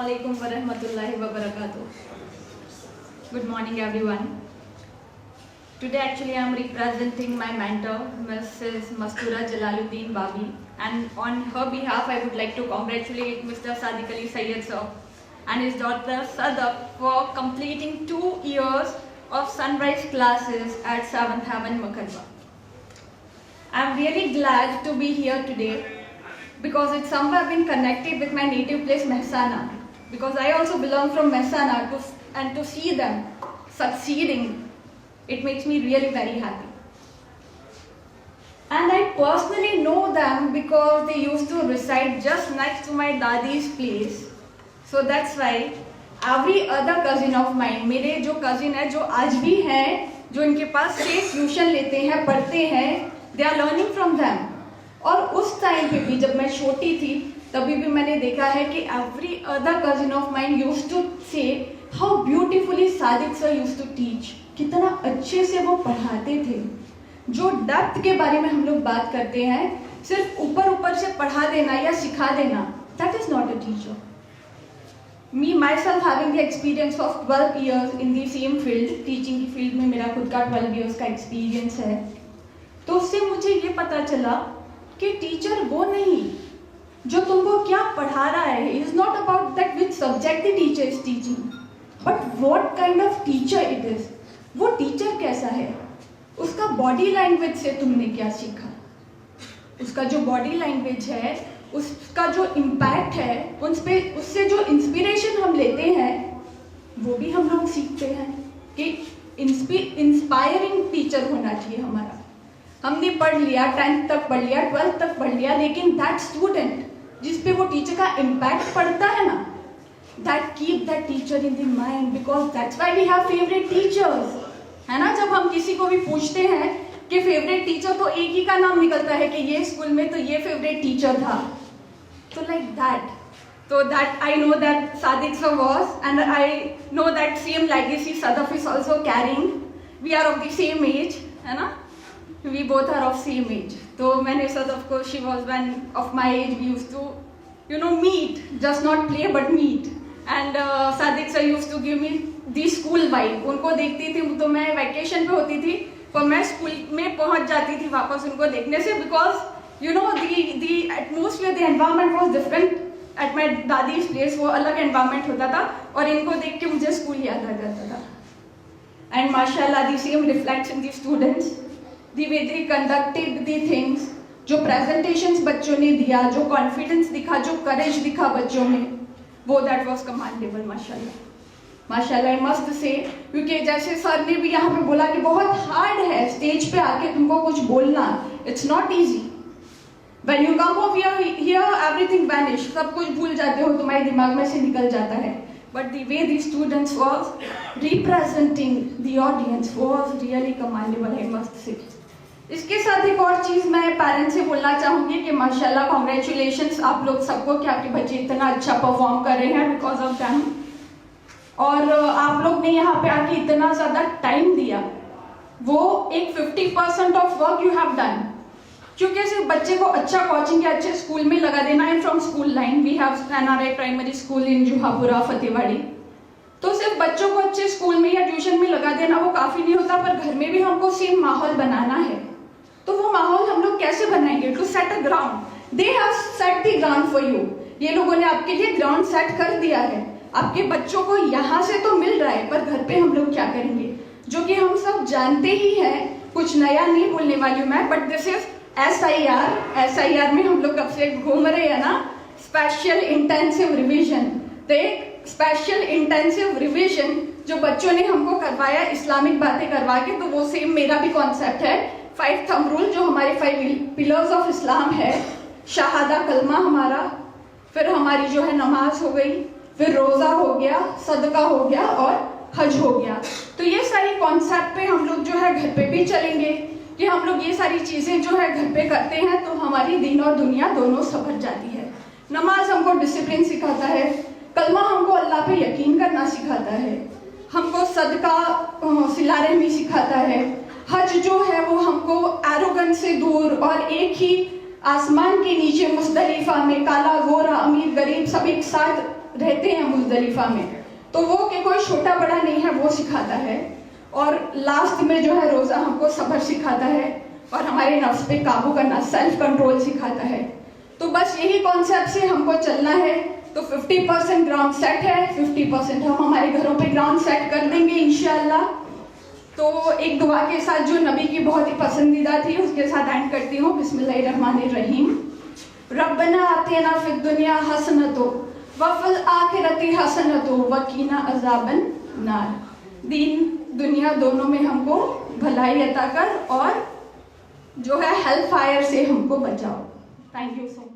Assalamualaikum warahmatullahi wabarakatuh. Good morning everyone. Today actually I am representing my mentor Mrs. Mastura Jalaluddin Babi, and on her behalf I would like to congratulate Mr. Sadiq Ali Sayyed sir and his daughter Sadaf for completing 2 years of sunrise classes at 7th Heaven Makadwa. I am really glad to be here today because it's somehow been connected with my native place Mehsana, because I also belong from Mehsana, and to see them succeeding, it makes me really very happy. And I personally know them because they used to reside just next to my dadi's place. So that's why every other cousin of mine, मेरे जो cousin है जो आज भी हैं, जो इनके पास से ट्यूशन लेते हैं, पढ़ते हैं, they are learning from them. और उस टाइम पे भी जब मैं छोटी थी तभी भी मैंने देखा है कि every other cousin of mine used to say how beautifully Sadiq sir used to teach. कितना अच्छे से वो पढ़ाते थे. जो डेप्थ के बारे में हम लोग बात करते हैं, सिर्फ ऊपर ऊपर से पढ़ा देना या सिखा देना, that is not a teacher. Me myself having the experience of 12 years in the same field, teaching की फील्ड में मेरा खुद का 12 years का एक्सपीरियंस है, तो उससे मुझे ये पता चला कि टीचर वो नहीं जो तुमको क्या पढ़ा रहा है. Is not about that which subject the teacher is teaching, but what kind of teacher it is. वो टीचर कैसा है, उसका बॉडी लैंग्वेज से तुमने क्या सीखा, उसका जो बॉडी लैंग्वेज है, उसका जो इम्पैक्ट है, उससे जो इंस्पिरेशन हम लेते हैं, वो भी हम लोग सीखते हैं कि इंस्पायरिंग टीचर होना चाहिए हमारा. हमने पढ़ लिया, 10th तक पढ़ लिया, 12th तक पढ़ लिया, लेकिन दैट स्टूडेंट जिस पे वो टीचर का इम्पैक्ट पड़ता है ना, that keep that teacher in the mind, because that's why we have favourite teachers, है ना. जब हम किसी को भी पूछते हैं कि फेवरेट टीचर, तो एक ही का नाम निकलता है कि ये स्कूल में तो ये फेवरेट टीचर था. तो like that, so that I know that Sadiq sir was, and I know that same legacy Sadaf is also carrying. We are of the same age, है ना. We both are of same age. तो मैंने Sadaf को, she was one of my age, we used to meet, just not play but meet. And Sadiq sir used to give me the school vibe. उनको देखती थी तो मैं vacation पे होती थी, पर मैं स्कूल में पहुंच जाती थी वापस उनको देखने से, because the atmosphere, the environment was different. At my दादी's place वो अलग environment होता था, और इनको देख के मुझे स्कूल याद आ जाता था. And mashallah, the same reflects in the students. The way they conducted the things, जो presentations बच्चों ने दिया, जो confidence दिखा, जो courage दिखा बच्चों में, वो that was commendable. माशाल्लाह, माशाल्लाह I must say, क्योंकि जैसे सर ने भी यहाँ पे बोला कि बहुत hard है स्टेज पे आके तुमको कुछ बोलना. It's not easy. When you come over here everything vanish, सब कुछ भूल जाते हो, तुम्हारे दिमाग में से निकल जाता है. But the way the students was representing the audience was really commendable, I must say. इसके साथ एक और चीज़ मैं पेरेंट्स से बोलना चाहूँगी कि माशाल्लाह कॉन्ग्रेचुलेशंस आप लोग सबको कि आपके बच्चे इतना अच्छा परफॉर्म कर रहे हैं बिकॉज ऑफ दैम. और आप लोग ने यहाँ पे आके इतना ज़्यादा टाइम दिया, वो एक 50% of work you have done. क्योंकि सिर्फ बच्चे को अच्छा कोचिंग या अच्छे स्कूल में लगा देना है. From school line we have NRI primary school in Juhapura Fatehwadi. तो सिर्फ बच्चों को अच्छे स्कूल में या ट्यूशन में लगा देना वो काफ़ी नहीं होता, पर घर में भी हमको सेम माहौल बनाना है. तो वो माहौल हम लोग कैसे बनाएंगे? To set a ground. They have set the ground for you. ये लोगों ने आपके लिए ग्राउंड सेट कर दिया है. आपके बच्चों को यहाँ से तो मिल रहा है, पर घर पे हम लोग क्या करेंगे, जो कि हम सब जानते ही हैं. कुछ नया नहीं बोलने वाली हूँ मैं, बट दिस इज SIR में हम लोग कब से घूम रहे हैं ना, स्पेशल इंटेंसिव रिवीजन. तो एक स्पेशल इंटेंसिव रिवीजन जो बच्चों ने हमको करवाया इस्लामिक बातें करवा के, तो वो सेम मेरा भी कॉन्सेप्ट है. 5 थंब रूल जो हमारे 5 पिलर्स ऑफ इस्लाम है, शहादा कलमा हमारा, फिर हमारी जो है नमाज हो गई, फिर रोज़ा हो गया, सदका हो गया और हज हो गया. तो ये सारी कॉन्सेप्ट पे हम लोग जो है घर पे भी चलेंगे कि हम लोग ये सारी चीज़ें जो है घर पे करते हैं तो हमारी दीन और दुनिया दोनों संभल जाती है. नमाज हमको डिसिप्लिन सिखाता है, कलमा हमको अल्लाह पे यकीन करना सिखाता है, हमको सदका सिला रहमी सिखाता है, हज जो है वो हमको एरोगेंस से दूर और एक ही आसमान के नीचे मुज़दलिफा में काला गोरा अमीर गरीब सब एक साथ रहते हैं मुजदलिफा में, तो वो कि कोई छोटा बड़ा नहीं है, वो सिखाता है। और लास्ट में जो है रोज़ा हमको सब्र सिखाता है और हमारे नफ्स पे काबू करना, सेल्फ कंट्रोल सिखाता है। तो बस यही कॉन्सेप्ट से हमको चलना है। तो 50% ग्राउंड सेट है, 50% हम हमारे घरों पे ग्राउंड सेट कर देंगे इंशाअल्लाह। तो एक दुआ के साथ जो नबी की बहुत ही पसंदीदा थी उसके साथ एंड करती हूँ। बिस्मिल्लाहिर्रहमानिर्रहीम। रब्बना आतिना फिद दुनिया हसनतो व फिल आखिरति हसनतो व कीना अज़ाबन नार। दीन दुनिया दोनों में हमको भलाई अता कर और जो है हेल फायर से हमको बचाओ। Thank you so much.